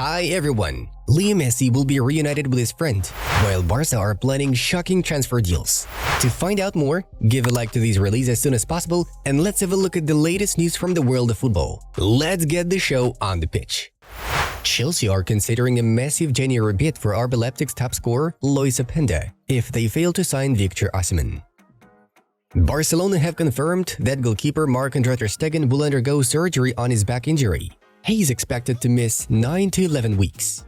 Hi everyone! Leo Messi will be reunited with his friend, while Barca are planning shocking transfer deals. To find out more, give a like to these releases as soon as possible, and let's have a look at the latest news from the world of football. Let's get the show on the pitch. Chelsea are considering a massive January bid for RB Leipzig's top scorer, Luis Suarez, if they fail to sign Victor Osimhen. Barcelona have confirmed that goalkeeper Marc-Andre ter Stegen will undergo surgery on his back injury. He is expected to miss 9 to 11 weeks.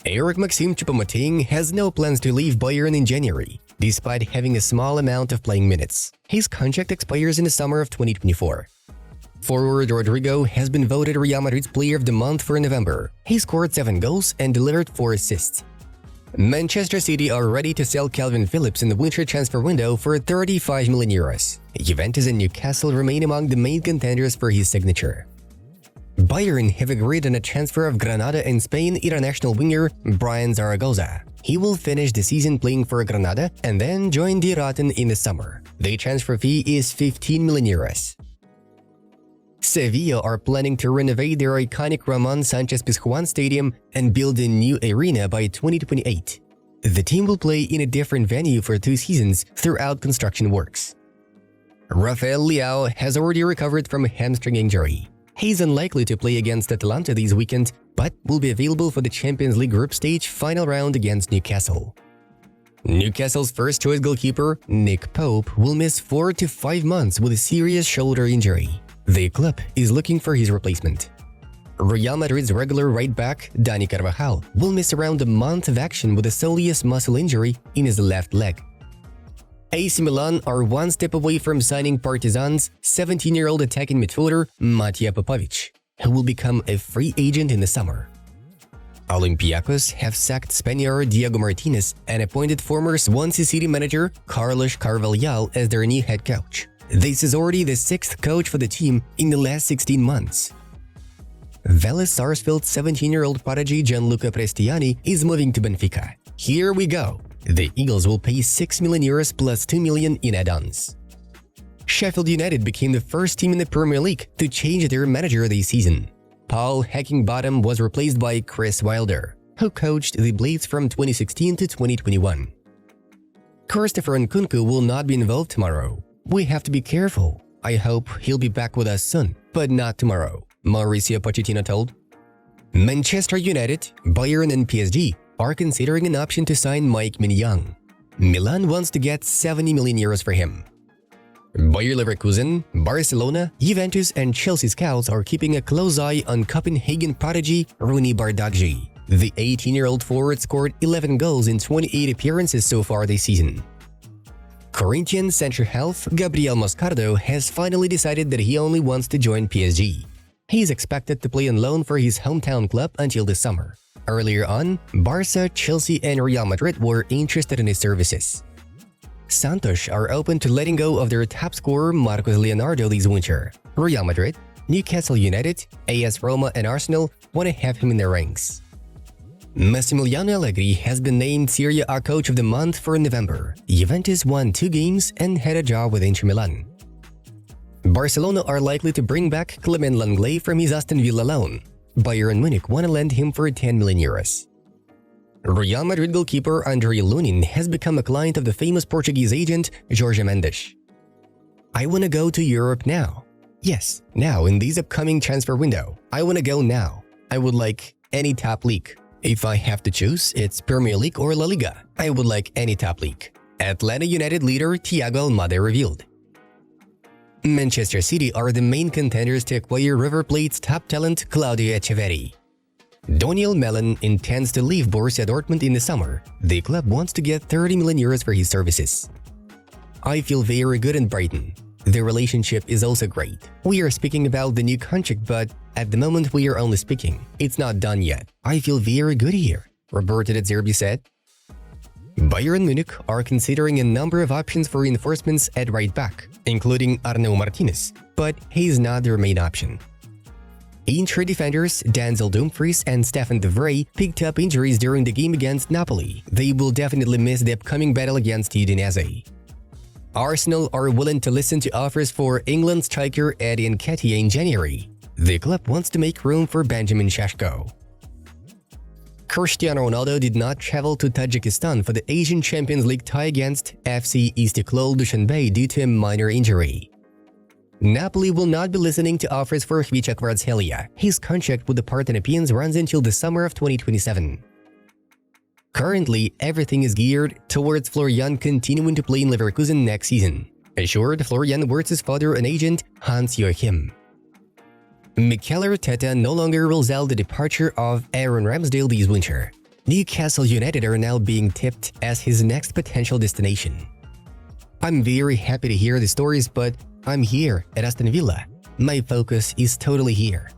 Eric-Maxim Choupo-Moting has no plans to leave Bayern in January, despite having a small amount of playing minutes. His contract expires in the summer of 2024. Forward Rodrigo has been voted Real Madrid's Player of the Month for November. He scored 7 goals and delivered 4 assists. Manchester City are ready to sell Calvin Phillips in the winter transfer window for €35 million. Juventus and Newcastle remain among the main contenders for his signature. Bayern have agreed on a transfer of Granada and Spain international winger Brian Zaragoza. He will finish the season playing for Granada and then join Die Roten in the summer. The transfer fee is €15 million. Sevilla are planning to renovate their iconic Ramon Sanchez Pizjuan Stadium and build a new arena by 2028. The team will play in a different venue for 2 seasons throughout construction works. Rafael Leao has already recovered from a hamstring injury. He's unlikely to play against Atalanta this weekend, but will be available for the Champions League group stage final round against Newcastle. Newcastle's first-choice goalkeeper, Nick Pope, will miss 4 to 5 months with a serious shoulder injury. The club is looking for his replacement. Real Madrid's regular right-back, Dani Carvajal, will miss around a month of action with a soleus muscle injury in his left leg. AC Milan are one step away from signing Partizan's 17-year-old attacking midfielder Matija Popovic, who will become a free agent in the summer. Olympiacos have sacked Spaniard Diego Martinez and appointed former Swansea City manager Carlos Carvalhal as their new head coach. This is already the 6th coach for the team in the last 16 months. Vélez Sarsfield's 17-year-old prodigy Gianluca Prestiani is moving to Benfica. Here we go! The Eagles will pay €6 million plus €2 million in add-ons. Sheffield United became the first team in the Premier League to change their manager this season. Paul Heckingbottom was replaced by Chris Wilder, who coached the Blades from 2016 to 2021. Christopher Nkunku will not be involved tomorrow. We have to be careful. I hope he'll be back with us soon, but not tomorrow, Mauricio Pochettino told. Manchester United, Bayern and PSG are considering an option to sign Mike Mignon. Milan wants to get €70 million for him. Bayer Leverkusen, Barcelona, Juventus and Chelsea scouts are keeping a close eye on Copenhagen prodigy Rooney Bardghji. The 18-year-old forward scored 11 goals in 28 appearances so far this season. Corinthians centre-half Gabriel Moscardo has finally decided that he only wants to join PSG. He is expected to play on loan for his hometown club until the summer. Earlier on, Barca, Chelsea and Real Madrid were interested in his services. Santos are open to letting go of their top scorer Marcos Leonardo this winter. Real Madrid, Newcastle United, AS Roma and Arsenal want to have him in their ranks. Massimiliano Allegri has been named Serie A Coach of the Month for November. Juventus won 2 games and had a draw with Inter Milan. Barcelona are likely to bring back Clement Lenglet from his Aston Villa loan. Bayern Munich want to lend him for €10 million. Real Madrid goalkeeper Andre Lunin has become a client of the famous Portuguese agent Jorge Mendes. I want to go to Europe now. Yes, now in this upcoming transfer window. I want to go now. I would like any top league. If I have to choose, it's Premier League or La Liga. I would like any top league. Atlanta United leader Thiago Almada revealed. Manchester City are the main contenders to acquire River Plate's top talent Claudio Echeverri. Daniel Mellon intends to leave Borussia Dortmund in the summer. The club wants to get €30 million for his services. I feel very good in Brighton. The relationship is also great. We are speaking about the new contract, but at the moment we are only speaking. It's not done yet. I feel very good here, Roberto De Zerbi said. Bayern Munich are considering a number of options for reinforcements at right back, including Arnaud Martinez, but he is not their main option. Inter defenders Denzel Dumfries and Stefan de Vrij picked up injuries during the game against Napoli. They will definitely miss the upcoming battle against Udinese. Arsenal are willing to listen to offers for England striker Eddie Nketiah in January. The club wants to make room for Benjamin Šeško. Cristiano Ronaldo did not travel to Tajikistan for the Asian Champions League tie against FC Istiklal Dushanbe due to a minor injury. Napoli will not be listening to offers for Khvicha Kvaratskhelia. His contract with the Parthenopeans runs until the summer of 2027. Currently, everything is geared towards Florian continuing to play in Leverkusen next season. Assured, Florian works his father, an agent, Hans-Joachim. Mikel Arteta no longer rules out the departure of Aaron Ramsdale this winter. Newcastle United are now being tipped as his next potential destination. I'm very happy to hear the stories, but I'm here at Aston Villa. My focus is totally here.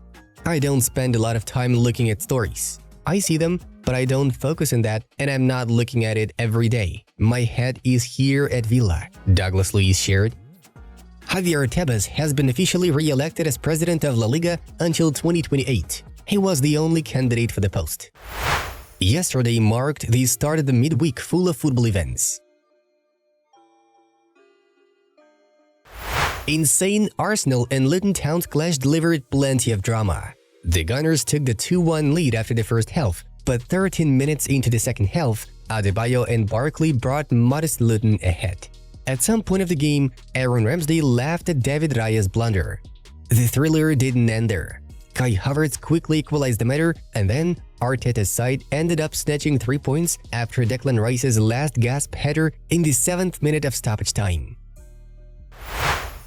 I don't spend a lot of time looking at stories. I see them, but I don't focus on that, and I'm not looking at it every day. My head is here at Villa, Douglas Luiz shared. Javier Tebas has been officially re-elected as president of La Liga until 2028. He was the only candidate for the post. Yesterday marked the start of the midweek full of football events. Insane Arsenal and Luton Town's clash delivered plenty of drama. The Gunners took the 2-1 lead after the first half, but 13 minutes into the second half, Adebayo and Barkley brought modest Luton ahead. At some point of the game, Aaron Ramsdale laughed at David Raya's blunder. The thriller didn't end there. Kai Havertz quickly equalized the matter, and then Arteta's side ended up snatching 3 points after Declan Rice's last-gasp header in the 7th minute of stoppage time.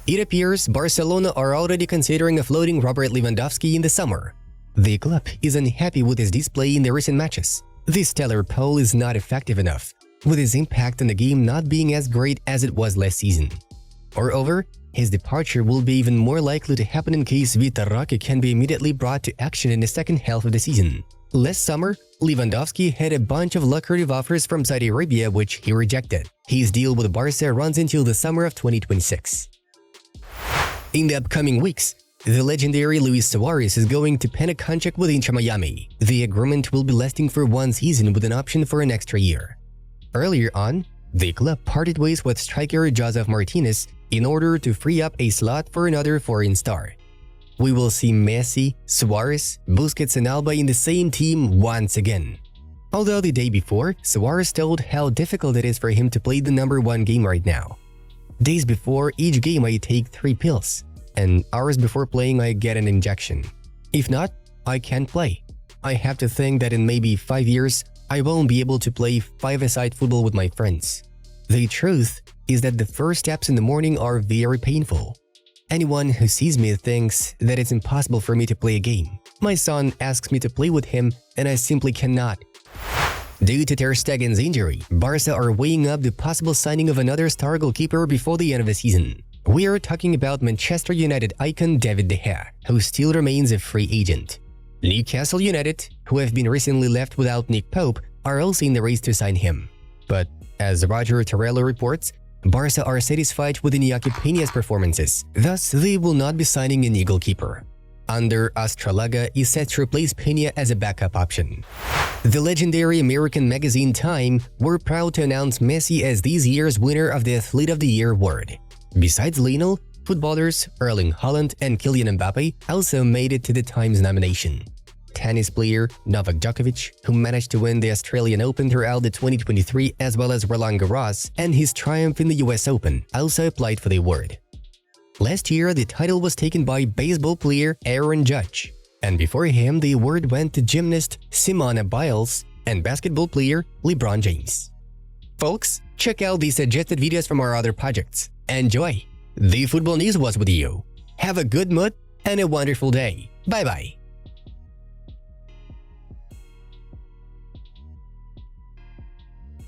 It appears Barcelona are already considering offloading Robert Lewandowski in the summer. The club is unhappy with his display in the recent matches. This stellar pole is not effective enough, with his impact on the game not being as great as it was last season. Moreover, his departure will be even more likely to happen in case Vitor Roque can be immediately brought to action in the second half of the season. Last summer, Lewandowski had a bunch of lucrative offers from Saudi Arabia which he rejected. His deal with Barca runs until the summer of 2026. In the upcoming weeks, the legendary Luis Suarez is going to pen a contract with Inter Miami. The agreement will be lasting for 1 season with an option for an extra year. Earlier on, the club parted ways with striker Josef Martinez in order to free up a slot for another foreign star. We will see Messi, Suarez, Busquets and Alba in the same team once again. Although the day before, Suarez told how difficult it is for him to play the #1 game right now. Days before each game I take 3 pills, and hours before playing I get an injection. If not, I can't play. I have to think that in maybe 5 years, I won't be able to play 5-a-side football with my friends. The truth is that the first steps in the morning are very painful. Anyone who sees me thinks that it's impossible for me to play a game. My son asks me to play with him, and I simply cannot. Due to Ter Stegen's injury, Barca are weighing up the possible signing of another star goalkeeper before the end of the season. We are talking about Manchester United icon David De Gea, who still remains a free agent. Newcastle United, who have been recently left without Nick Pope, are also in the race to sign him. But, as Roger Torello reports, Barca are satisfied with Iñaki Peña's performances, thus they will not be signing a new goalkeeper. Under Astralaga is set to replace Peña as a backup option. The legendary American magazine Time were proud to announce Messi as this year's winner of the Athlete of the Year award. Besides Lionel, footballers Erling Haaland and Kylian Mbappe also made it to the Times nomination. Tennis player Novak Djokovic, who managed to win the Australian Open throughout the 2023 as well as Roland Garros and his triumph in the US Open, also applied for the award. Last year, the title was taken by baseball player Aaron Judge, and before him the award went to gymnast Simone Biles and basketball player LeBron James. Folks, check out the suggested videos from our other projects. Enjoy! The Football News was with you. Have a good mood and a wonderful day. Bye-bye.